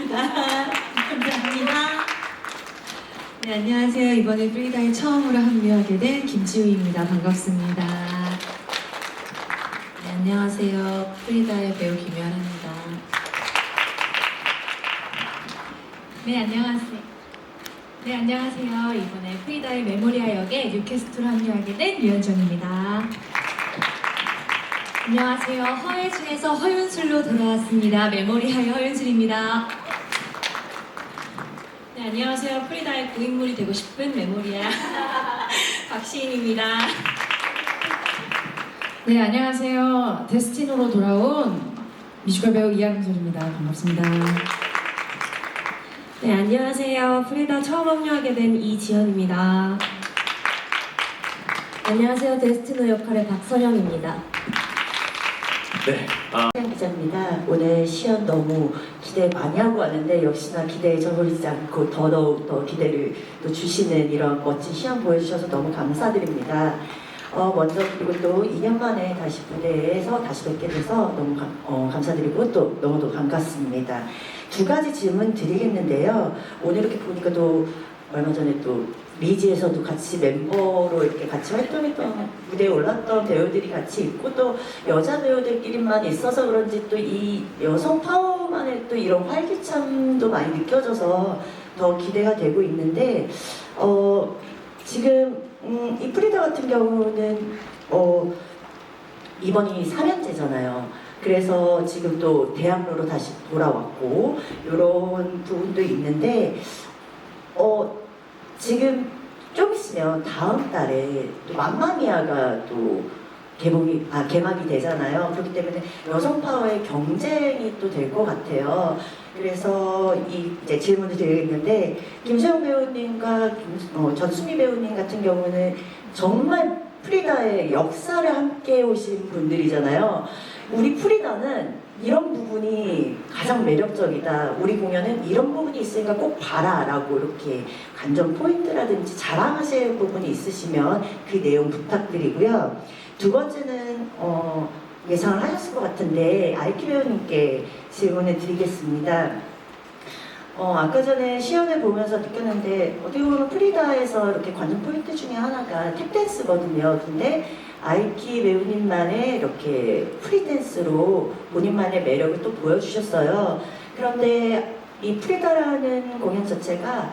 감사합니다. 네, 안녕하세요. 이번에 프리다에 처음으로 합류하게 된 김지우입니다. 반갑습니다. 네, 안녕하세요. 프리다의 배우 김연아입니다. 네, 안녕하세요. 이번에 프리다의 메모리아 역에 뉴캐스트로 합류하게 된 유현정입니다. 안녕하세요. 허예준에서 허윤술로 돌아왔습니다. 메모리아의 허윤술입니다. 네, 안녕하세요. 프리다의 고인물이 되고 싶은 메모리아 박시인입니다. 네, 안녕하세요. 데스티노로 돌아온 뮤지컬 배우 이하금솔입니다. 반갑습니다. 네, 안녕하세요. 프리다 처음 합류하게 된 이지연입니다. 안녕하세요. 데스티노 역할의 박서령입니다. 네, 기자입니다. 오늘 시연 너무 기대 많이 하고 왔는데 역시나 기대에 저버리지 않고 더더욱 더 기대를 또 주시는 이런 멋진 시연 보여주셔서 너무 감사드립니다. 먼저 그리고 또 2년 만에 다시 무대에서 다시 뵙게 돼서 너무 감사드리고 또 너무도 반갑습니다. 두 가지 질문 드리겠는데요. 오늘 이렇게 보니까 또 얼마 전에 또 리지에서도 같이 멤버로 이렇게 같이 활동했던 무대에 올랐던 배우들이 같이 있고 또 여자 배우들끼리만 있어서 그런지 또 이 여성 파워만의 또 이런 활기참도 많이 느껴져서 더 기대가 되고 있는데 지금 이 프리다 같은 경우는 이번이 4년째잖아요. 그래서 지금 또 대학로로 다시 돌아왔고 이런 부분도 있는데 지금 좀 있으면 다음 달에 또 맘마미아가 또 개막이 되잖아요. 그렇기 때문에 여성 파워의 경쟁이 또 될 것 같아요. 그래서 이제 질문을 드리겠는데 김소영 배우님과 전수미 배우님 같은 경우는 정말 프리다의 역사를 함께 오신 분들이잖아요. 우리 프리다는 이런 부분이 가장 매력적이다. 우리 공연은 이런 부분이 있으니까 꼭 봐라 라고 이렇게 관전 포인트라든지 자랑하실 부분이 있으시면 그 내용 부탁드리고요. 두 번째는 예상을 하셨을 것 같은데 아이키 배우님께 질문을 드리겠습니다. 아까 전에 시연을 보면서 느꼈는데 어떻게 보면 프리다에서 이렇게 관전 포인트 중에 하나가 탭댄스거든요. 근데 아이키 배우님만의 이렇게 프리댄스로 본인만의 매력을 또 보여주셨어요. 그런데 이 프리다라는 공연 자체가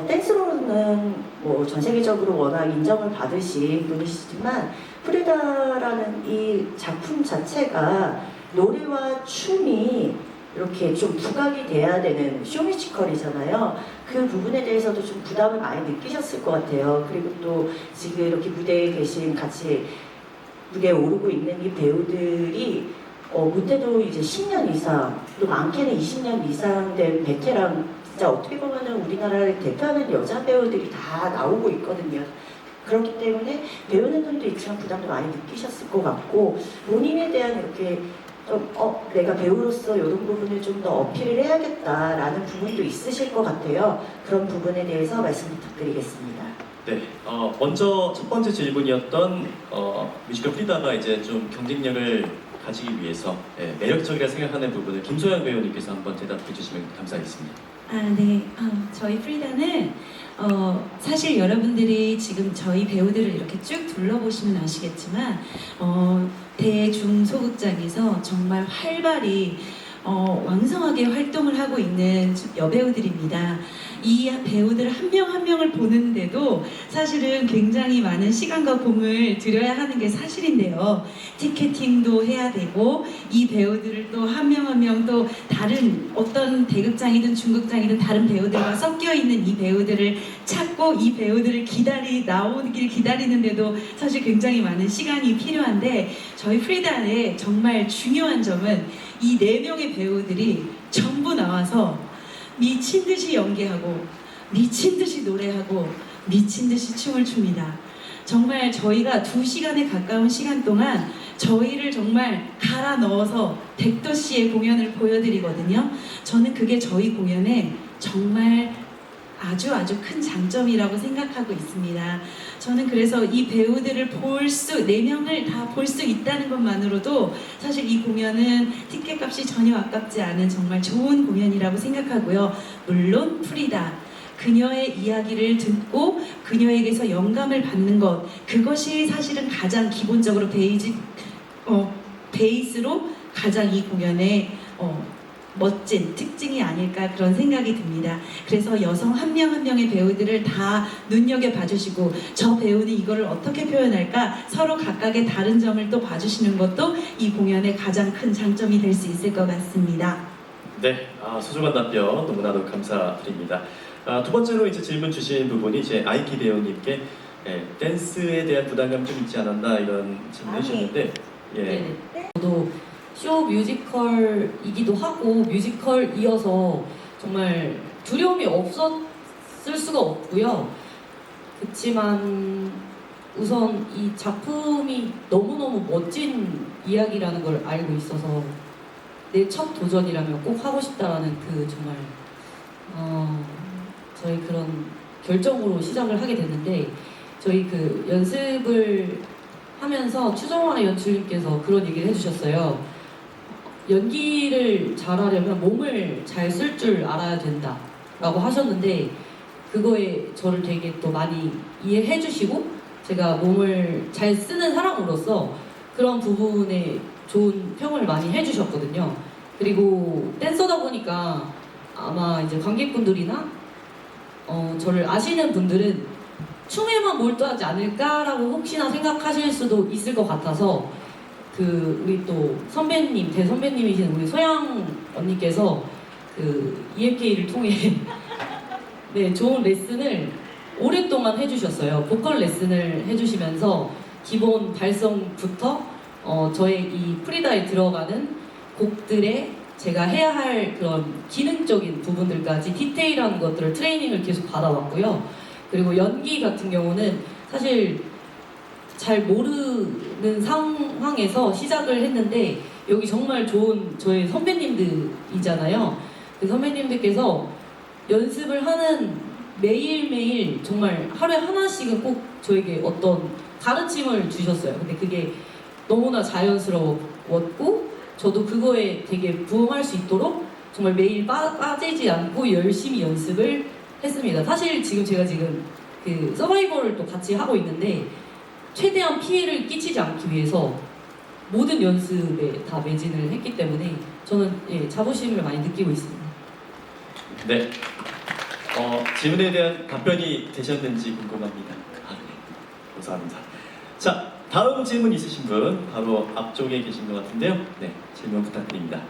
댄스로는 뭐 전 세계적으로 워낙 인정을 받으신 분이시지만 프리다라는 이 작품 자체가 노래와 춤이 이렇게 좀 부각이 돼야 되는 쇼뮤지컬이잖아요. 그 부분에 대해서도 좀 부담을 많이 느끼셨을 것 같아요. 그리고 또 지금 이렇게 무대에 계신 같이 무대에 오르고 있는 이 배우들이 못해도 이제 10년 이상, 또 많게는 20년 이상 된 베테랑, 진짜 어떻게 보면은 우리나라를 대표하는 여자 배우들이 다 나오고 있거든요. 그렇기 때문에 배우는 분도 있지만 부담도 많이 느끼셨을 것 같고 본인에 대한 이렇게 좀 내가 배우로서 이런 부분을 좀 더 어필을 해야겠다라는 부분도 있으실 것 같아요. 그런 부분에 대해서 말씀 부탁드리겠습니다. 네. 먼저 첫 번째 질문이었던 뮤지컬 프리다가 이제 좀 경쟁력을 가지기 위해서 매력적이라 생각하는 부분을 김소영 배우님께서 한번 대답해 주시면 감사하겠습니다. 네. 저희 프리다는 사실 여러분들이 지금 저희 배우들을 이렇게 쭉 둘러보시면 아시겠지만 대중소극장에서 정말 활발히 왕성하게 활동을 하고 있는 여배우들입니다. 이 배우들 한 명 한 명을 보는데도 사실은 굉장히 많은 시간과 공을 들여야 하는 게 사실인데요. 티켓팅도 해야 되고 이 배우들을 또 한 명 한 명 또 다른 어떤 대극장이든 중극장이든 다른 배우들과 섞여 있는 이 배우들을 찾고 이 배우들을 나오길 기다리는데도 사실 굉장히 많은 시간이 필요한데 저희 프리다의 정말 중요한 점은 이 4명의 배우들이 전부 나와서 미친 듯이 연기하고 미친 듯이 노래하고 미친 듯이 춤을 춥니다. 정말 저희가 2시간에 가까운 시간 동안 저희를 정말 갈아 넣어서 100도씨의 공연을 보여드리거든요. 저는 그게 저희 공연의 정말 아주 큰 장점이라고 생각하고 있습니다. 저는 그래서 이 배우들을 네 명을 다 볼 수 있다는 것만으로도 사실 이 공연은 티켓 값이 전혀 아깝지 않은 정말 좋은 공연이라고 생각하고요. 물론 프리다. 그녀의 이야기를 듣고 그녀에게서 영감을 받는 것, 그것이 사실은 가장 기본적으로 베이스로 가장 이 공연의 멋진 특징이 아닐까 그런 생각이 듭니다. 그래서 여성 한 명 한 명의 배우들을 다 눈여겨봐 주시고 저 배우는 이거를 어떻게 표현할까 서로 각각의 다른 점을 또 봐주시는 것도 이 공연의 가장 큰 장점이 될 수 있을 것 같습니다. 네, 소중한 답변 너무나도 감사드립니다. 두 번째로 이제 질문 주신 부분이 이제 아이키 배우님께 댄스에 대한 부담감 좀 있지 않았나 이런 질문을 해주셨는데 네. 저도 쇼 뮤지컬이기도 하고 뮤지컬이어서 정말 두려움이 없었을 수가 없고요. 그렇지만 우선 이 작품이 너무너무 멋진 이야기라는 걸 알고 있어서 내 첫 도전이라면 꼭 하고 싶다라는 그 정말 저희 그런 결정으로 시작을 하게 됐는데 저희 그 연습을 하면서 추정화 연출님께서 그런 얘기를 해주셨어요. 연기를 잘하려면 몸을 잘 쓸 줄 알아야 된다 라고 하셨는데 그거에 저를 되게 또 많이 이해해 주시고 제가 몸을 잘 쓰는 사람으로서 그런 부분에 좋은 평을 많이 해주셨거든요. 그리고 댄서다 보니까 아마 이제 관객분들이나 저를 아시는 분들은 춤에만 몰두하지 않을까라고 혹시나 생각하실 수도 있을 것 같아서 그 우리 또 선배님, 대선배님이신 우리 소양 언니께서 그 EFK를 통해 네, 좋은 레슨을 오랫동안 해주셨어요. 보컬 레슨을 해주시면서 기본 발성부터 저의 이 프리다에 들어가는 곡들에 제가 해야 할 그런 기능적인 부분들까지 디테일한 것들을 트레이닝을 계속 받아왔고요. 그리고 연기 같은 경우는 사실 잘 모르는 상황에서 시작을 했는데 여기 정말 좋은 저희 선배님들이잖아요. 그 선배님들께서 연습을 하는 매일매일 정말 하루에 하나씩은 꼭 저에게 어떤 가르침을 주셨어요. 근데 그게 너무나 자연스러웠고 저도 그거에 되게 부응할 수 있도록 정말 매일 빠지지 않고 열심히 연습을 했습니다. 사실 제가 지금 그 서바이벌을 또 같이 하고 있는데 최대한 피해를 끼치지 않기 위해서 모든 연습에 다 매진을 했기 때문에 저는 자부심을 많이 느끼고 있습니다. 네, 질문에 대한 답변이 되셨는지 궁금합니다. 네, 감사합니다. 자, 다음 질문 있으신 분 바로 앞쪽에 계신 것 같은데요. 네, 질문 부탁드립니다.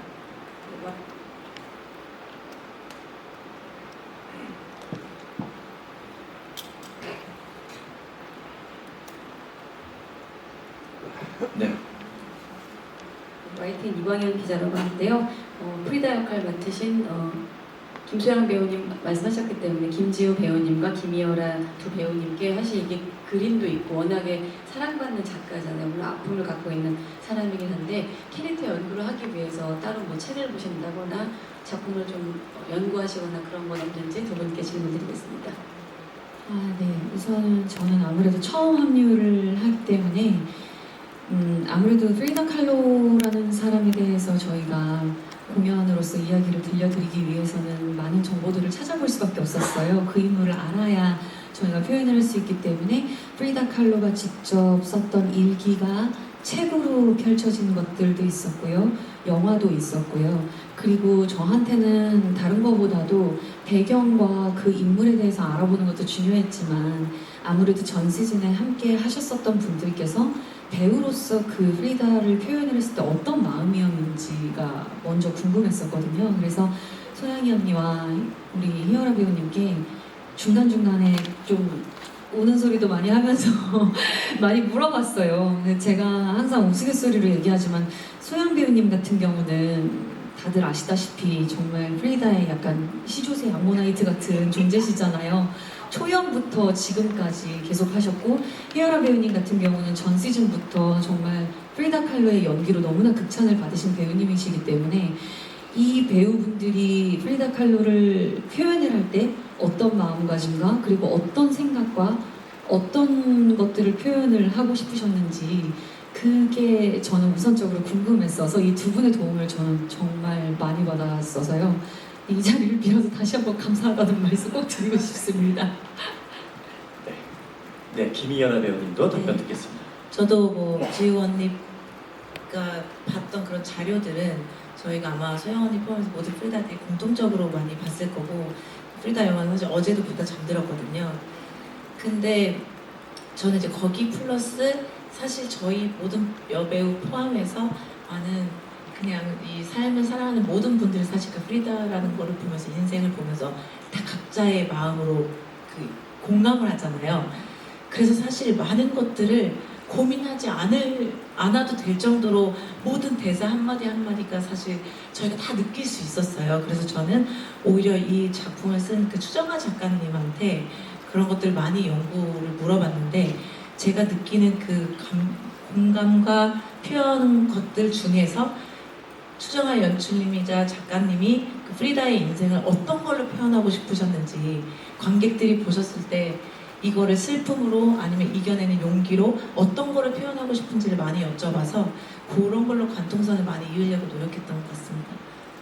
네. YTN 이광현 기자라고 하는데요. 프리다 역할 맡으신 김소영 배우님 말씀하셨기 때문에 김지우 배우님과 김이어라 두 배우님께 사실 이게 그림도 있고 워낙에 사랑받는 작가잖아요. 물론 아픔을 갖고 있는 사람이긴 한데 캐릭터 연구를 하기 위해서 따로 뭐 책을 보신다거나 작품을 좀 연구하시거나 그런 건 없는지 두 분께 질문드리겠습니다. 네. 우선 저는 아무래도 처음 합류를 하기 때문에 아무래도 프리다 칼로라는 사람에 대해서 저희가 공연으로서 이야기를 들려드리기 위해서는 많은 정보들을 찾아볼 수밖에 없었어요. 그 인물을 알아야 저희가 표현을 할 수 있기 때문에 프리다 칼로가 직접 썼던 일기가 책으로 펼쳐진 것들도 있었고요. 영화도 있었고요. 그리고 저한테는 다른 것보다도 배경과 그 인물에 대해서 알아보는 것도 중요했지만 아무래도 전 시즌에 함께 하셨었던 분들께서 배우로서 그 프리다를 표현을 했을 때 어떤 마음이었는지가 먼저 궁금했었거든요. 그래서 소양이 언니와 우리 희열아 배우님께 중간중간에 좀 우는 소리도 많이 하면서 많이 물어봤어요. 근데 제가 항상 우스갯소리로 얘기하지만 소양 배우님 같은 경우는 다들 아시다시피 정말 프리다의 약간 시조새 암모나이트 같은 존재시잖아요. 초연부터 지금까지 계속 하셨고 희열아 배우님 같은 경우는 전 시즌부터 정말 프리다 칼로의 연기로 너무나 극찬을 받으신 배우님이시기 때문에 이 배우분들이 프리다 칼로를 표현을 할 때 어떤 마음가짐과 그리고 어떤 생각과 어떤 것들을 표현을 하고 싶으셨는지 그게 저는 우선적으로 궁금했어서 이 두 분의 도움을 저는 정말 많이 받았어서요. 이 자리를 빌어서 다시 한번 감사하다는 말씀 꼭 드리고 싶습니다. 네, 김희연아 배우님도 답변 네. 듣겠습니다. 저도 뭐 지우 언니가 봤던 그런 자료들은 저희가 아마 서영 언니 포함해서 모든 프리다들이 공통적으로 많이 봤을 거고 프리다 영화는 사실 어제도 보다 잠들었거든요. 근데 저는 이제 거기 플러스 사실 저희 모든 여배우 포함해서 많은 그냥 이 삶을 살아가는 모든 분들이 사실 그 프리다라는 거를 보면서 인생을 보면서 다 각자의 마음으로 그 공감을 하잖아요. 그래서 사실 많은 것들을 고민하지 않아도 될 정도로 모든 대사 한마디 한마디가 사실 저희가 다 느낄 수 있었어요. 그래서 저는 오히려 이 작품을 쓴 그 추정아 작가님한테 그런 것들 많이 연구를 물어봤는데 제가 느끼는 그 공감과 표현 것들 중에서 추정아 연출님이자 작가님이 그 프리다의 인생을 어떤 걸로 표현하고 싶으셨는지 관객들이 보셨을 때 이거를 슬픔으로 아니면 이겨내는 용기로 어떤 거를 표현하고 싶은지를 많이 여쭤봐서 그런 걸로 관통선을 많이 이으려고 노력했던 것 같습니다.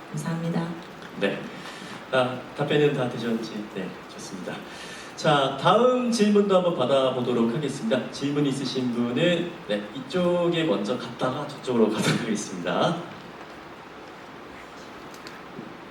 감사합니다. 네. 답변은 다 되셨는지 네, 좋습니다. 자, 다음 질문도 한번 받아보도록 하겠습니다. 질문 있으신 분은 네, 이쪽에 먼저 갔다가 저쪽으로 가도록 하겠습니다.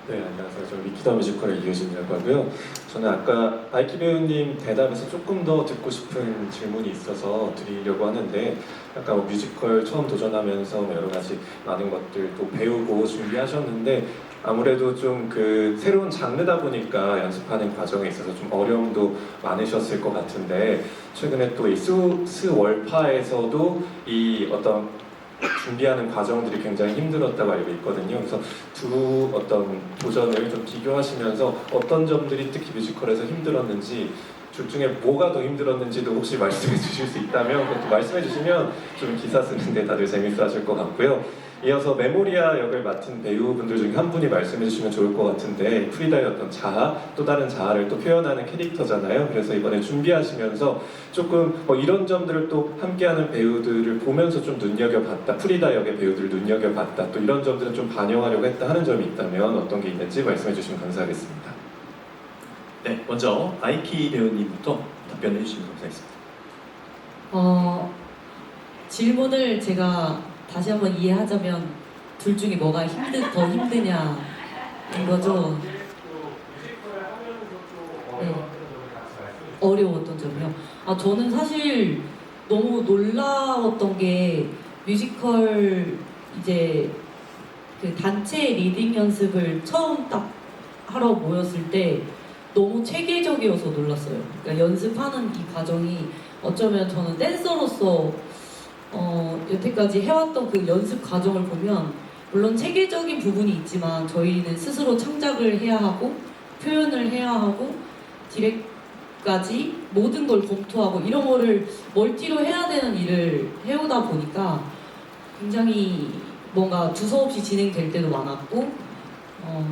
네, 안녕하세요. 저는 위키더 뮤지컬의 이효진이라고 하고요. 저는 아까 아이키 배우님 대답에서 조금 더 듣고 싶은 질문이 있어서 드리려고 하는데 아까 뮤지컬 처음 도전하면서 여러 가지 많은 것들 또 배우고 준비하셨는데 아무래도 좀 그 새로운 장르다 보니까 연습하는 과정에 있어서 좀 어려움도 많으셨을 것 같은데 최근에 또 이 스월파에서도 이 어떤 준비하는 과정들이 굉장히 힘들었다고 알고 있거든요. 그래서 두 어떤 도전을 좀 비교하시면서 어떤 점들이 특히 뮤지컬에서 힘들었는지 둘 중에 뭐가 더 힘들었는지도 혹시 말씀해 주실 수 있다면 그것도 말씀해 주시면 좀 기사 쓰는데 다들 재밌어 하실 것 같고요. 이어서 메모리아 역을 맡은 배우분들 중에 한 분이 말씀해 주시면 좋을 것 같은데 프리다의 어떤 자아, 또 다른 자아를 또 표현하는 캐릭터잖아요. 그래서 이번에 준비하시면서 조금 이런 점들을 또 함께하는 배우들을 보면서 좀 눈여겨봤다. 프리다 역의 배우들을 눈여겨봤다. 또 이런 점들을 좀 반영하려고 했다 하는 점이 있다면 어떤 게 있는지 말씀해 주시면 감사하겠습니다. 네, 먼저 아이키 배우님부터 답변해 주시면 감사하겠습니다. 질문을 제가 다시 한번 이해하자면 둘 중에 뭐가 더 힘드냐 이거죠. 네. 어려웠던 점이요. 저는 사실 너무 놀라웠던 게 뮤지컬 이제 그 단체 리딩 연습을 처음 딱 하러 모였을 때 너무 체계적이어서 놀랐어요. 그러니까 연습하는 이 과정이 어쩌면 저는 댄서로서 여태까지 해왔던 그 연습 과정을 보면 물론 체계적인 부분이 있지만 저희는 스스로 창작을 해야 하고 표현을 해야 하고 디렉까지 모든 걸 검토하고 이런 거를 멀티로 해야 되는 일을 해오다 보니까 굉장히 뭔가 두서없이 진행될 때도 많았고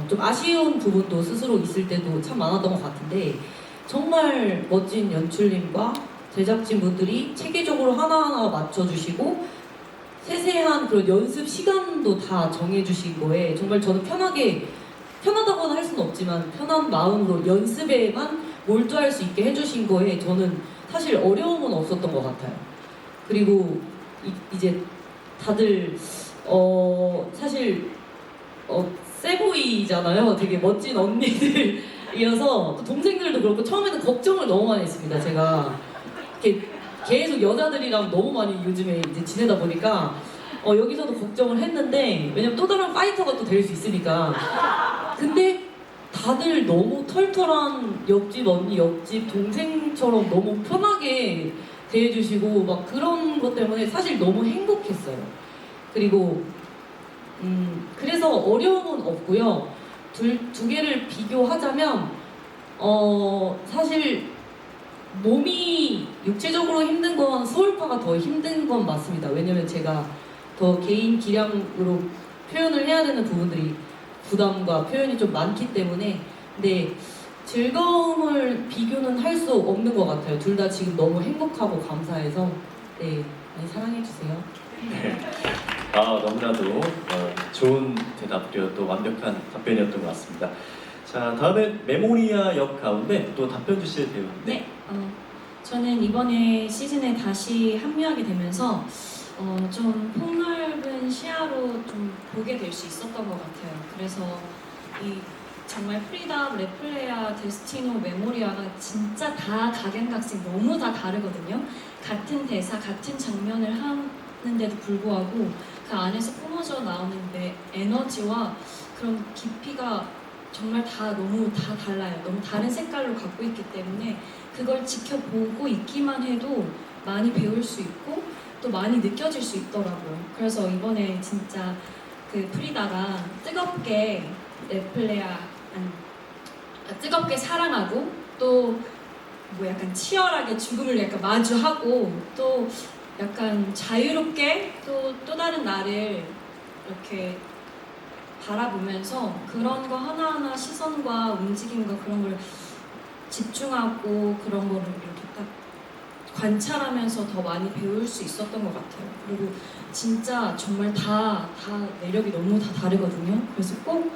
좀 아쉬운 부분도 스스로 있을 때도 참 많았던 것 같은데 정말 멋진 연출님과 제작진분들이 체계적으로 하나하나 맞춰주시고 세세한 그런 연습 시간도 다 정해주신 거에 정말 저는 편하다고는 할 수는 없지만 편한 마음으로 연습에만 몰두할 수 있게 해주신 거에 저는 사실 어려움은 없었던 것 같아요. 그리고 이제 다들 사실 세보이잖아요. 되게 멋진 언니들이어서 또 동생들도 그렇고 처음에는 걱정을 너무 많이 했습니다. 제가 이렇게 계속 여자들이랑 너무 많이 요즘에 이제 지내다 보니까 여기서도 걱정을 했는데 왜냐면 또 다른 파이터가 또 될 수 있으니까. 근데 다들 너무 털털한 옆집 언니, 옆집 동생처럼 너무 편하게 대해주시고 막 그런 것 때문에 사실 너무 행복했어요. 그리고 그래서 어려움은 없고요. 두 개를 비교하자면 사실 몸이 육체적으로 힘든 건 스월파가 더 힘든 건 맞습니다. 왜냐면 제가 더 개인 기량으로 표현을 해야 되는 부분들이 부담과 표현이 좀 많기 때문에 근데 즐거움을 비교는 할 수 없는 것 같아요. 둘 다 지금 너무 행복하고 감사해서 네, 많이 사랑해주세요. 너무나도 좋은 대답이었고 또 완벽한 답변이었던 것 같습니다. 자, 다음엔 메모리아 역 가운데 또 답변 주실 배우. 네, 저는 이번에 시즌에 다시 합류하게 되면서 좀 폭넓은 시야로 좀 보게 될 수 있었던 것 같아요. 그래서 이 정말 프리다, 레플레아, 데스티노, 메모리아가 진짜 다 각양각색 너무 다 다르거든요. 같은 대사, 같은 장면을 하는데도 불구하고 그 안에서 뿜어져 나오는 에너지와 그런 깊이가 정말 다 너무 다 달라요. 너무 다른 색깔로 갖고 있기 때문에 그걸 지켜보고 있기만 해도 많이 배울 수 있고 또 많이 느껴질 수 있더라고요. 그래서 이번에 진짜 그 프리다가 뜨겁게 뜨겁게 사랑하고 또 뭐 약간 치열하게 죽음을 약간 마주하고 또 약간 자유롭게 또 다른 나를 이렇게 바라보면서 그런 거 하나하나 시선과 움직임과 그런 걸 집중하고 그런 거를 이렇게 딱 관찰하면서 더 많이 배울 수 있었던 것 같아요. 그리고 진짜 정말 다 매력이 너무 다 다르거든요. 그래서 꼭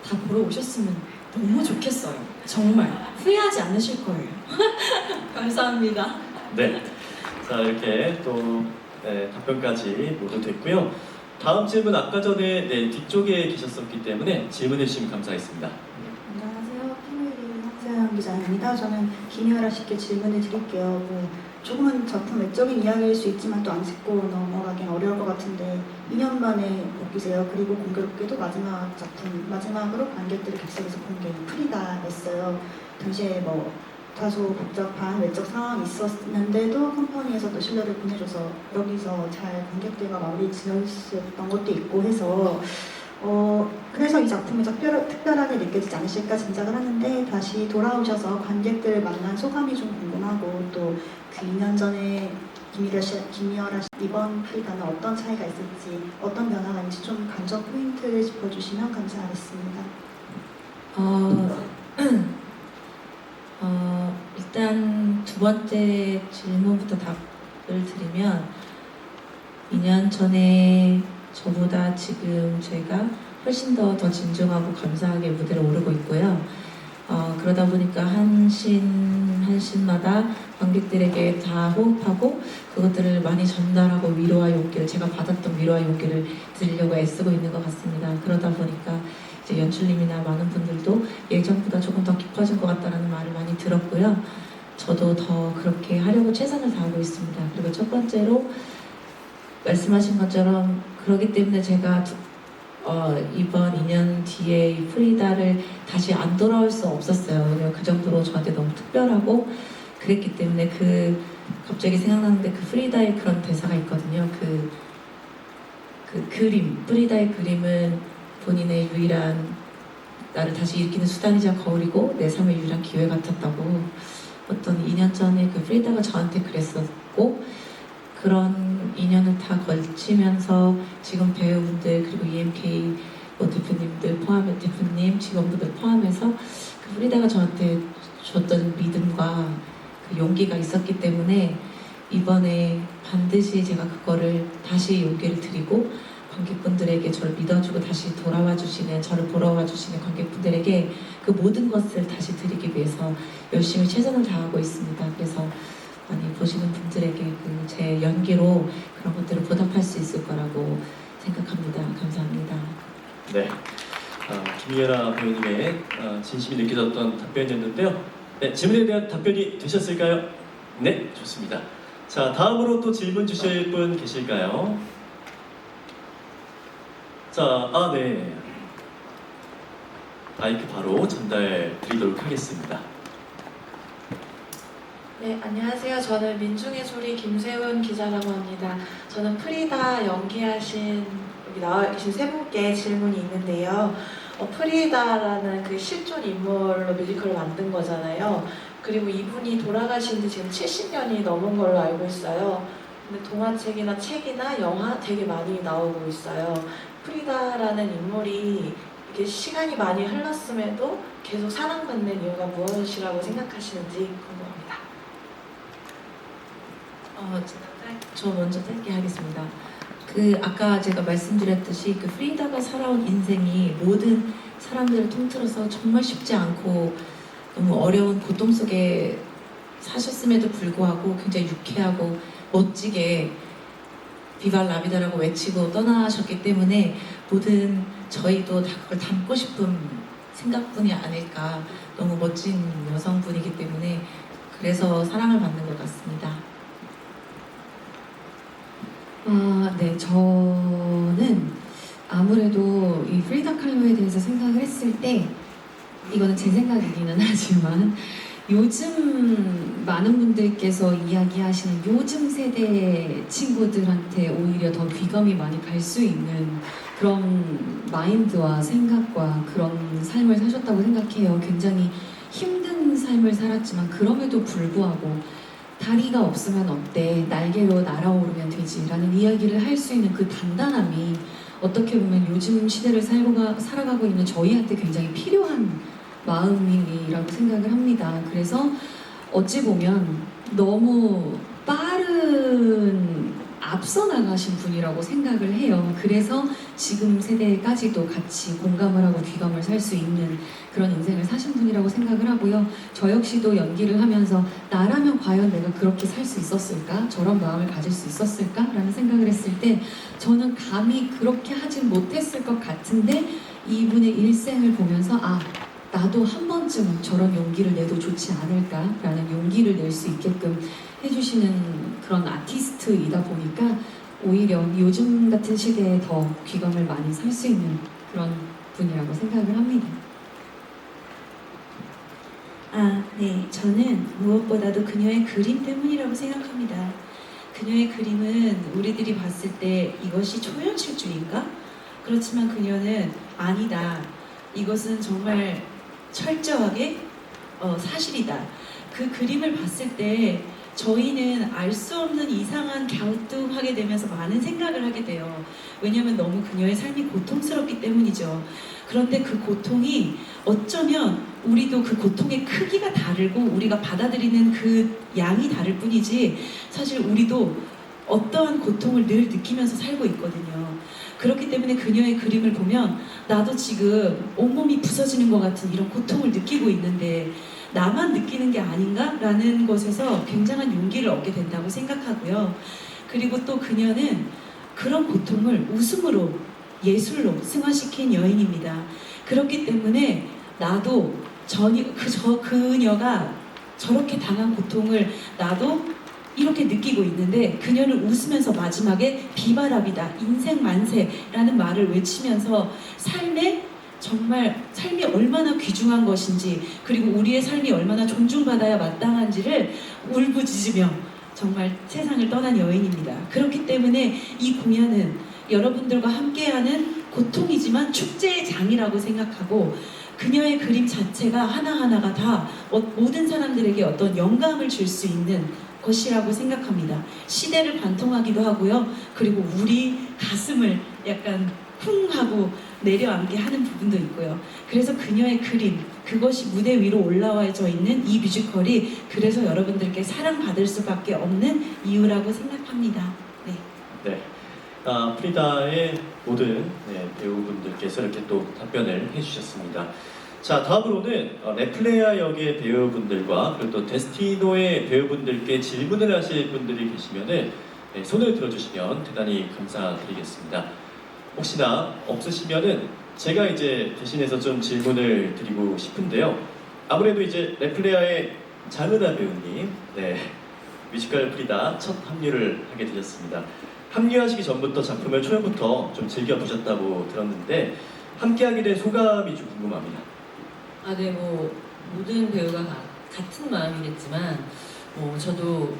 다 보러 오셨으면 너무 좋겠어요. 정말 후회하지 않으실 거예요. 감사합니다. 네. 자, 이렇게 또 답변까지 모두 됐고요. 다음 질문 아까 전에 뒤쪽에 계셨었기 때문에 질문해 주시면 감사하겠습니다. 안녕하세요. 피노일의 황세영 기자입니다. 저는 김유라 씨께 질문을 드릴게요. 조금은 작품 외적인 이야기일 수 있지만 또 안 짚고 넘어가긴 어려울 것 같은데 2년 만에 복귀세요. 그리고 공교롭게도 마지막으로 관객들이 객석에서 본 게 프리다였어요. 당시에 다소 복잡한 외적 상황이 있었는데도 컴퍼니에서 또 신뢰를 보내줘서 여기서 잘 관객들과 마무리 지었던 것도 있고 해서 그래서 이 작품이 특별하게 느껴지지 않으실까 짐작을 하는데 다시 돌아오셔서 관객들을 만난 소감이 좀 궁금하고 또 그 2년 전에 김유라 씨 이번 프리다는 어떤 차이가 있을지 어떤 변화가 있는지 좀 간접 포인트를 짚어주시면 감사하겠습니다. 일단 두 번째 질문부터 답을 드리면 2년 전에 저보다 지금 제가 훨씬 더 진중하고 감사하게 무대를 오르고 있고요. 그러다 보니까 한 신마다 관객들에게 다 호흡하고 그것들을 많이 전달하고 위로와 용기를 제가 받았던 위로와 용기를 드리려고 애쓰고 있는 것 같습니다. 그러다 보니까 이제 연출님이나 많은 분들도 예전보다 조금 더 깊어진 것 같다는 말을 많이 들었고요. 저도 더 그렇게 하려고 최선을 다하고 있습니다. 그리고 첫 번째로 말씀하신 것처럼 그러기 때문에 제가 이번 2년 뒤에 이 프리다를 다시 안 돌아올 수 없었어요. 왜냐면 그 정도로 저한테 너무 특별하고 그랬기 때문에 갑자기 생각나는데 그 프리다의 그런 대사가 있거든요. 그 그림, 프리다의 그림은 본인의 유일한 나를 다시 일으키는 수단이자 거울이고 내 삶의 유일한 기회 같았다고 어떤 2년 전에 그 프리다가 저한테 그랬었고 그런 인연을 다 걸치면서 지금 배우분들 그리고 EMK 대표님들 대표님 직원분들 포함해서 그 프리다가 저한테 줬던 믿음과 그 용기가 있었기 때문에 이번에 반드시 제가 그거를 다시 용기를 드리고 관객분들에게 저를 믿어주고 다시 돌아와 주시는 저를 보러 와 주시는 관객분들에게 그 모든 것을 다시 드리기 위해서 열심히 최선을 다하고 있습니다. 그래서 많이 보시는 분들에게 제 연기로 그런 것들을 보답할 수 있을 거라고 생각합니다. 감사합니다. 네, 김유라 배우님의 진심이 느껴졌던 답변이었는데요. 네, 질문에 대한 답변이 되셨을까요? 네, 좋습니다. 자, 다음으로 또 질문 주실 분 계실까요? 자, 네. 마이크 바로 전달 드리도록 하겠습니다. 네, 안녕하세요. 저는 민중의 소리 김세훈 기자라고 합니다. 저는 프리다 연기하신 여기 나와 계신 세 분께 질문이 있는데요. 프리다라는 그 실존 인물로 뮤지컬을 만든 거잖아요. 그리고 이분이 돌아가신 지 지금 70년이 넘은 걸로 알고 있어요. 근데 동화책이나 책이나 영화 되게 많이 나오고 있어요. 프리다라는 인물이 이렇게 시간이 많이 흘렀음에도 계속 사랑받는 이유가 무엇이라고 생각하시는지 궁금합니다. 저 먼저 짧게 하겠습니다. 아까 제가 말씀드렸듯이 프리다가 살아온 인생이 모든 사람들을 통틀어서 정말 쉽지 않고 너무 어려운 고통 속에 사셨음에도 불구하고 굉장히 유쾌하고 멋지게 비바 라비다라고 외치고 떠나셨기 때문에 모든 저희도 다 그걸 담고 싶은 생각뿐이 아닐까. 너무 멋진 여성분이기 때문에 그래서 사랑을 받는 것 같습니다. 네, 저는 아무래도 이 프리다 칼로에 대해서 생각을 했을 때 이거는 제 생각이기는 하지만 요즘 많은 분들께서 이야기하시는 요즘 세대 친구들한테 오히려 더 귀감이 많이 갈 수 있는 그런 마인드와 생각과 그런 삶을 사셨다고 생각해요. 굉장히 힘든 삶을 살았지만 그럼에도 불구하고 다리가 없으면 어때? 날개로 날아오르면 되지 라는 이야기를 할 수 있는 그 단단함이 어떻게 보면 요즘 시대를 살아가고 있는 저희한테 굉장히 필요한 마음이라고 생각을 합니다. 그래서 어찌 보면 너무 빠른 앞서 나가신 분이라고 생각을 해요. 그래서 지금 세대까지도 같이 공감을 하고 귀감을 살 수 있는 그런 인생을 사신 분이라고 생각을 하고요. 저 역시도 연기를 하면서 나라면 과연 내가 그렇게 살 수 있었을까? 저런 마음을 가질 수 있었을까? 라는 생각을 했을 때 저는 감히 그렇게 하진 못했을 것 같은데 이분의 일생을 보면서 나도 한 번쯤은 저런 용기를 내도 좋지 않을까라는 용기를 낼 수 있게끔 해주시는 그런 아티스트이다 보니까 오히려 요즘 같은 시대에 더 귀감을 많이 살 수 있는 그런 분이라고 생각을 합니다. 네. 저는 무엇보다도 그녀의 그림 때문이라고 생각합니다. 그녀의 그림은 우리들이 봤을 때 이것이 초현실주의인가? 그렇지만 그녀는 아니다. 이것은 정말 철저하게 사실이다. 그 그림을 봤을 때 저희는 알 수 없는 이상한 갸우뚱하게 되면서 많은 생각을 하게 돼요. 왜냐하면 너무 그녀의 삶이 고통스럽기 때문이죠. 그런데 그 고통이 어쩌면 우리도 그 고통의 크기가 다르고 우리가 받아들이는 그 양이 다를 뿐이지 사실 우리도 어떠한 고통을 늘 느끼면서 살고 있거든요. 그렇기 때문에 그녀의 그림을 보면 나도 지금 온몸이 부서지는 것 같은 이런 고통을 느끼고 있는데 나만 느끼는 게 아닌가라는 것에서 굉장한 용기를 얻게 된다고 생각하고요. 그리고 또 그녀는 그런 고통을 웃음으로 예술로 승화시킨 여인입니다. 그렇기 때문에 나도 그녀가 저렇게 당한 고통을 나도 이렇게 느끼고 있는데 그녀는 웃으면서 마지막에 비바랍이다 인생 만세라는 말을 외치면서 삶이 얼마나 귀중한 것인지 그리고 우리의 삶이 얼마나 존중받아야 마땅한지를 울부짖으며 정말 세상을 떠난 여인입니다. 그렇기 때문에 이 공연은 여러분들과 함께하는 고통이지만 축제의 장이라고 생각하고 그녀의 그림 자체가 하나하나가 다 모든 사람들에게 어떤 영감을 줄 수 있는 것이라고 생각합니다. 시대를 관통하기도 하고요. 그리고 우리 가슴을 약간 쿵 하고 내려앉게 하는 부분도 있고요. 그래서 그녀의 그림, 그것이 무대 위로 올라와져 있는 이 뮤지컬이 그래서 여러분들께 사랑받을 수밖에 없는 이유라고 생각합니다. 네. 프리다의 모든 배우분들께서 이렇게 또 답변을 해주셨습니다. 자, 다음으로는 레플레아 역의 배우분들과 그리고 또 데스티노의 배우분들께 질문을 하실 분들이 계시면은 손을 들어주시면 대단히 감사드리겠습니다. 혹시나 없으시면은 제가 이제 대신해서 좀 질문을 드리고 싶은데요. 아무래도 이제 레플레아의 장은하 배우님, 뮤지컬 프리다 첫 합류를 하게 되셨습니다. 합류하시기 전부터 작품을 초반부터 좀 즐겨보셨다고 들었는데 함께하게 된 소감이 좀 궁금합니다. 네, 모든 배우가 같은 마음이겠지만 저도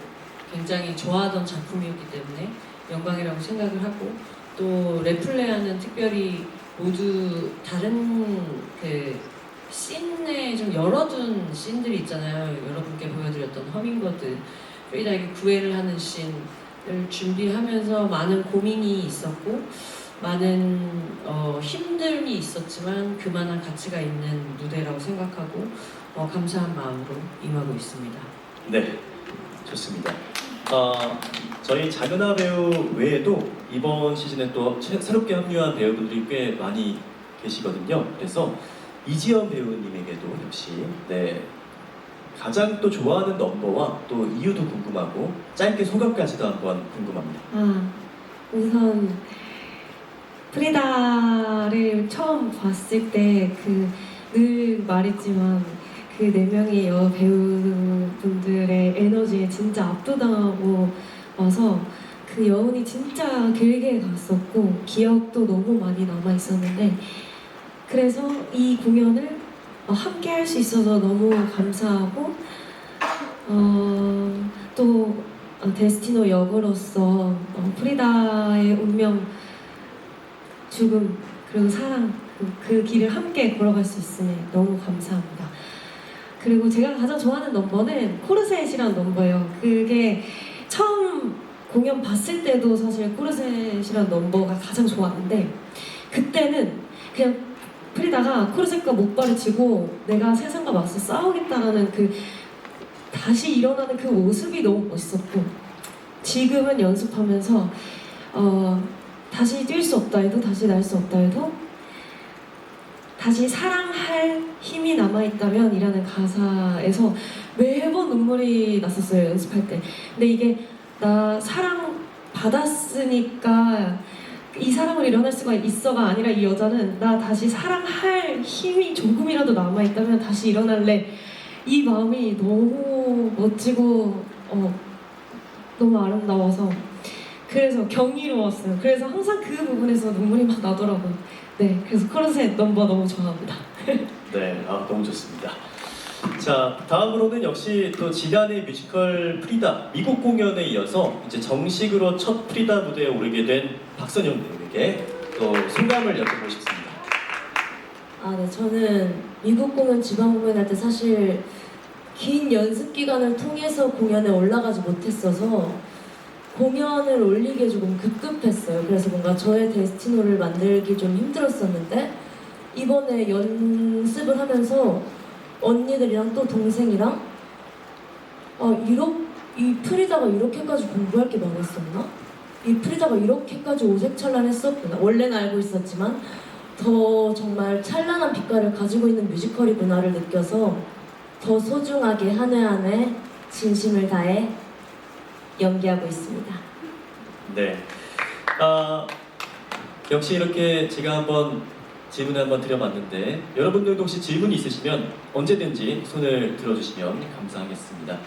굉장히 좋아하던 작품이었기 때문에 영광이라고 생각을 하고 또 레플레아는 특별히 모두 다른 그 씬에 좀 열어둔 씬들이 있잖아요. 여러분께 보여드렸던 허밍버드, 프리다에게 구애를 하는 씬을 준비하면서 많은 고민이 있었고 많은 힘듦이 있었지만 그만한 가치가 있는 무대라고 생각하고 감사한 마음으로 임하고 있습니다. 네, 좋습니다. 저희 장은하 배우 외에도 이번 시즌에 또 새롭게 합류한 배우분들이 꽤 많이 계시거든요. 그래서 이지연 배우님에게도 역시 가장 또 좋아하는 넘버와 또 이유도 궁금하고 짧게 소감까지도 한번 궁금합니다. 우선 프리다를 처음 봤을 때 늘 말했지만 그 4명의 여배우분들의 에너지에 진짜 압도당하고 와서 그 여운이 진짜 길게 갔었고 기억도 너무 많이 남아 있었는데, 그래서 이 공연을 함께 할 수 있어서 너무 감사하고 또 데스티노 역으로서 프리다의 운명, 죽음, 그리고 사랑, 그 길을 함께 걸어갈 수 있으니 너무 감사합니다. 그리고 제가 가장 좋아하는 넘버는 코르셋이라는 넘버예요. 그게 처음 공연 봤을 때도 사실 코르셋이라는 넘버가 가장 좋았는데, 그때는 그냥 프리다가 코르셋과 목발을 쥐고 내가 세상과 맞서 싸우겠다라는 다시 일어나는 그 모습이 너무 멋있었고, 지금은 연습하면서 다시 뛸 수 없다 해도, 다시 날 수 없다 해도 다시 사랑할 힘이 남아있다면 이라는 가사에서 매번 눈물이 났었어요, 연습할 때. 근데 이게 나 사랑 받았으니까 이 사랑을 일어날 수가 있어가 아니라, 이 여자는 나 다시 사랑할 힘이 조금이라도 남아있다면 다시 일어날래, 이 마음이 너무 멋지고 너무 아름다워서, 그래서 경이로웠어요. 그래서 항상 그 부분에서 눈물이 막 나더라고요. 네, 그래서 코르셋 넘버 너무 좋아합니다. 네, 너무 좋습니다. 자, 다음으로는 역시 또 지난해 뮤지컬 프리다 미국 공연에 이어서 이제 정식으로 첫 프리다 무대에 오르게 된 박선영 배우에게 또 소감을 여쭤보고 싶습니다. 네, 저는 미국 공연, 지방 공연할 때 사실 긴 연습 기간을 통해서 공연에 올라가지 못했어서 공연을 올리기에 조금 급급했어요. 그래서 뭔가 저의 데스티노를 만들기 좀 힘들었었는데, 이번에 연습을 하면서 언니들이랑 또 동생이랑 이 프리다가 이렇게까지 공부할 게 많았었나? 이 프리다가 이렇게까지 오색찬란했었구나. 원래는 알고 있었지만 더 정말 찬란한 빛깔을 가지고 있는 뮤지컬이구나를 느껴서 더 소중하게 한 해 한 해 진심을 다해 연기하고 있습니다. 네. 역시 이렇게 제가 질문을 한번 드려봤는데, 여러분들도 혹시 질문이 있으시면 언제든지 손을 들어주시면 감사하겠습니다.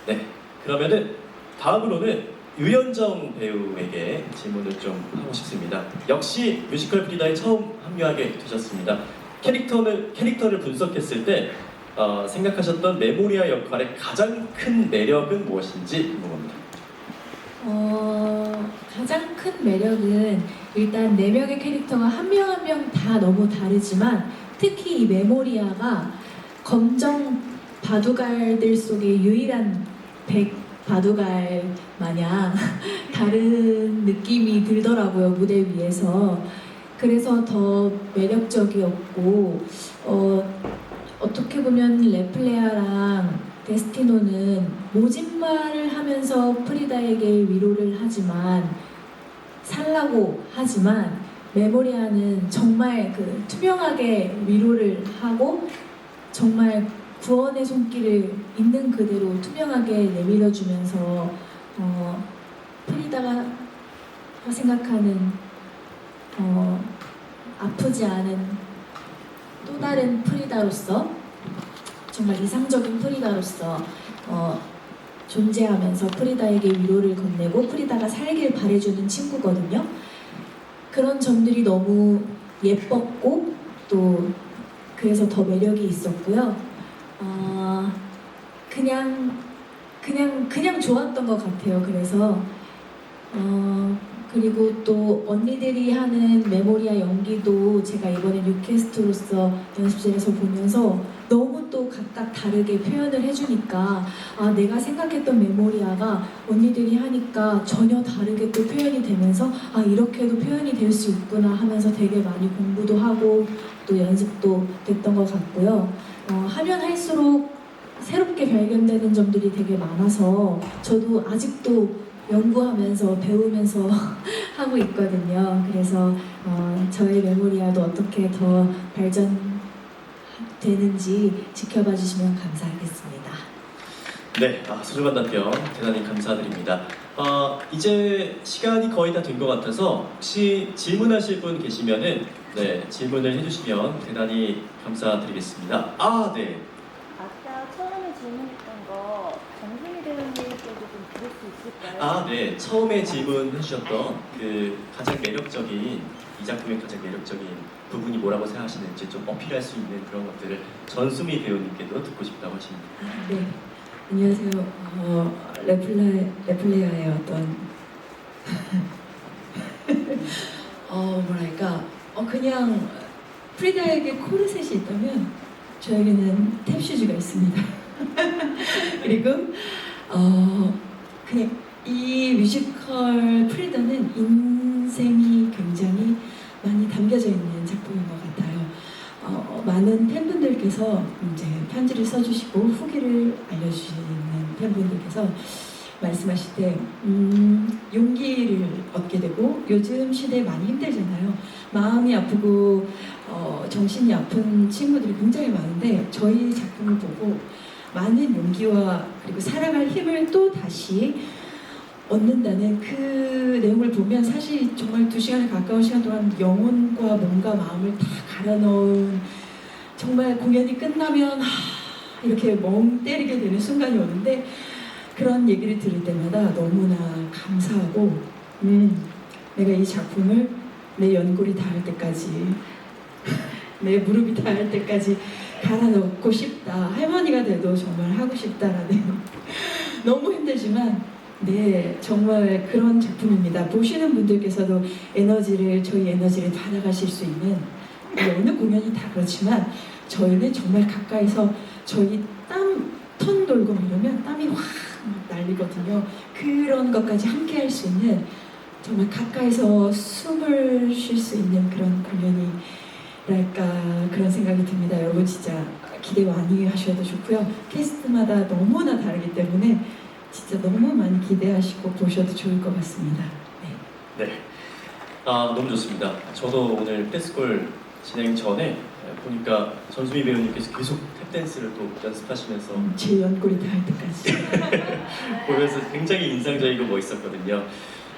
네. 그러면은 다음으로는 유연정 배우에게 질문을 좀 하고 싶습니다. 역시 뮤지컬 프리다에 처음 합류하게 되셨습니다. 캐릭터를 분석했을 때 생각하셨던 메모리아 역할의 가장 큰 매력은 무엇인지 궁금합니다. 가장 큰 매력은 일단 4명의 캐릭터가 한 명 한 명 다 너무 다르지만, 특히 이 메모리아가 검정 바둑알들 속의 유일한 백 바둑알 마냥 다른 느낌이 들더라고요, 무대 위에서. 그래서 더 매력적이었고, 어떻게 보면 레플레아랑 데스티노는 모진말을 하면서 프리다에게 위로를 하지만, 살라고 하지만, 메모리아는 정말 투명하게 위로를 하고 정말 구원의 손길을 있는 그대로 투명하게 내밀어주면서 프리다가 생각하는 아프지 않은 또 다른 프리다로서, 정말 이상적인 프리다로서 존재하면서 프리다에게 위로를 건네고 프리다가 살길 바래주는 친구거든요. 그런 점들이 너무 예뻤고 또 그래서 더 매력이 있었고요. 그냥 좋았던 것 같아요. 그래서 그리고 또 언니들이 하는 메모리아 연기도 제가 이번에 뉴캐스트로서 연습실에서 보면서 너무 또 각각 다르게 표현을 해주니까 아 내가 생각했던 메모리아가 언니들이 하니까 전혀 다르게 또 표현이 되면서 아 이렇게도 표현이 될 수 있구나 하면서 되게 많이 공부도 하고 또 연습도 됐던 것 같고요. 하면 할수록 새롭게 발견되는 점들이 되게 많아서 저도 아직도 연구하면서 배우면서 하고 있거든요. 그래서 저의 메모리아도 어떻게 더 발전되는지 지켜봐 주시면 감사하겠습니다. 네, 소중한 답변 대단히 감사드립니다. 이제 시간이 거의 다 된 것 같아서 혹시 질문하실 분 계시면은 네, 질문을 해주시면 대단히 감사드리겠습니다. 네. 아까 처음에 질문했던 거 정승희 배우님께도 좀 들을 수 있을까요? 네. 처음에 질문해 주셨던 그 가장 매력적인 이 작품의 가장 매력적인 부분이 뭐라고 생각하시는지 좀 어필할 수 있는 그런 것들을 전수미 배우님께도 듣고 싶다고 하십니다. 네. 안녕하세요. 레플레아의 어떤 뭐랄까 그냥 프리다에게 코르셋이 있다면 저에게는 탭슈즈가 있습니다. 그리고 그냥 이 뮤지컬 프리다는 인생이 굉장히 많이 담겨져 있는 작품인 것 같아요. 많은 팬분들께서 이제 편지를 써주시고 후기를 알려주시는 팬분들께서 말씀하실 때 용기를 얻게 되고 요즘 시대에 많이 힘들잖아요. 마음이 아프고 정신이 아픈 친구들이 굉장히 많은데 저희 작품을 보고 많은 용기와 그리고 살아갈 힘을 또 다시 얻는다는 그 내용을 보면 사실 정말 2시간에 가까운 시간 동안 영혼과 몸과 마음을 다 갈아넣은 정말 공연이 끝나면 이렇게 멍 때리게 되는 순간이 오는데 그런 얘기를 들을 때마다 너무나 감사하고 내가 이 작품을 내 연골이 닿을 때까지 내 무릎이 닿을 때까지 갈아넣고 싶다. 할머니가 돼도 정말 하고 싶다라는 너무 힘들지만 네 정말 그런 작품입니다. 보시는 분들께서도 저희 에너지를 받아가실 수 있는 어느 공연이 다 그렇지만 저희는 정말 가까이서 저희 턴 돌고 이러면 땀이 확 날리거든요. 그런 것까지 함께 할 수 있는 정말 가까이서 숨을 쉴 수 있는 그런 공연이랄까 그런 생각이 듭니다. 여러분 진짜 기대 많이 하셔도 좋고요. 캐스트마다 너무나 다르기 때문에 진짜 너무 많이 기대하시고 보셔도 좋을 것 같습니다. 네. 너무 좋습니다. 저도 오늘 댄스콜 진행 전에 보니까 전수미 배우님께서 계속 탭댄스를 또 연습하시면서 제 연골이 닿을 때까지 보면서 굉장히 인상적이고 멋있었거든요.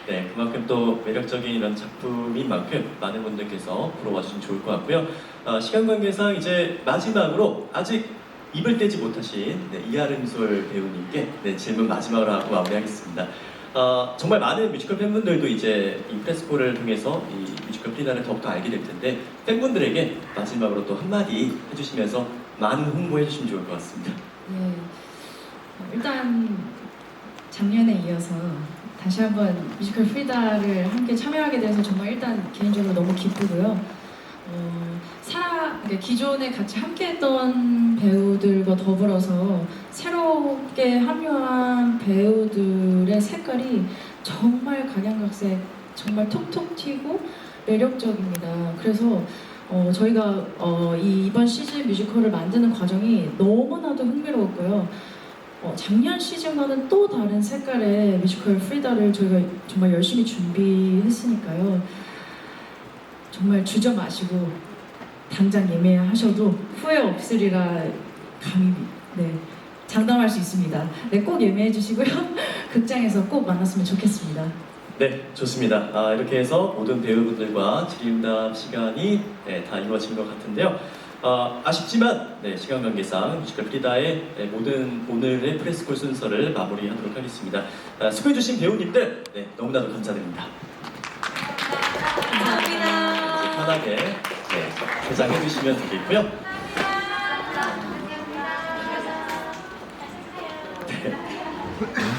네, 그만큼 또 매력적인 이런 작품인 만큼 많은 분들께서 보러 와주시면 좋을 것 같고요. 시간 관계상 이제 마지막으로 아직 입을 떼지 못하신 이하름솔 배우님께 질문 마지막으로 하고 마무리하겠습니다. 정말 많은 뮤지컬 팬분들도 이제 이 프레스코를 통해서 이 뮤지컬 프리다를 더욱더 알게 될 텐데 팬분들에게 마지막으로 또 한마디 해주시면서 많은 홍보해 주시면 좋을 것 같습니다. 네, 일단 작년에 이어서 다시 한번 뮤지컬 프리다를 함께 참여하게 돼서 정말 일단 개인적으로 너무 기쁘고요. 그러니까 기존에 같이 함께했던 배우들과 더불어서 새롭게 합류한 배우들의 색깔이 정말 각양각색, 정말 톡톡 튀고 매력적입니다. 그래서 저희가 이번 시즌 뮤지컬을 만드는 과정이 너무나도 흥미로웠고요. 작년 시즌과는 또 다른 색깔의 뮤지컬 프리다를 저희가 정말 열심히 준비했으니까요. 정말 주저 마시고 당장 예매하셔도 후회 없으리라 감히 장담할 수 있습니다. 네, 꼭 예매해 주시고요. 극장에서 꼭 만났으면 좋겠습니다. 네, 좋습니다. 이렇게 해서 모든 배우분들과 질의응답 시간이 다 이루어진 것 같은데요. 아쉽지만 시간 관계상 뮤지컬 프리다의 모든 오늘의 프레스콜 순서를 마무리하도록 하겠습니다. 수고해주신 배우님들 너무나도 감사드립니다. 감사합니다. 편하게 개장해주시면 되겠고요.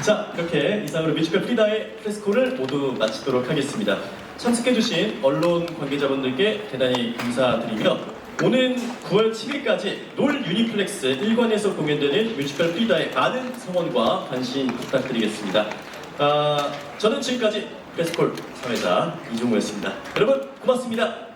자, 이렇게 이상으로 뮤지컬 프리다의 프레스콜을 모두 마치도록 하겠습니다. 참석해주신 언론 관계자분들께 대단히 감사드리며 오는 9월 7일까지 놀 유니플렉스 1관에서 공연되는 뮤지컬 프리다의 많은 성원과 관심 부탁드리겠습니다. 저는 지금까지 프레스콜 사회자 이종우였습니다. 여러분 고맙습니다.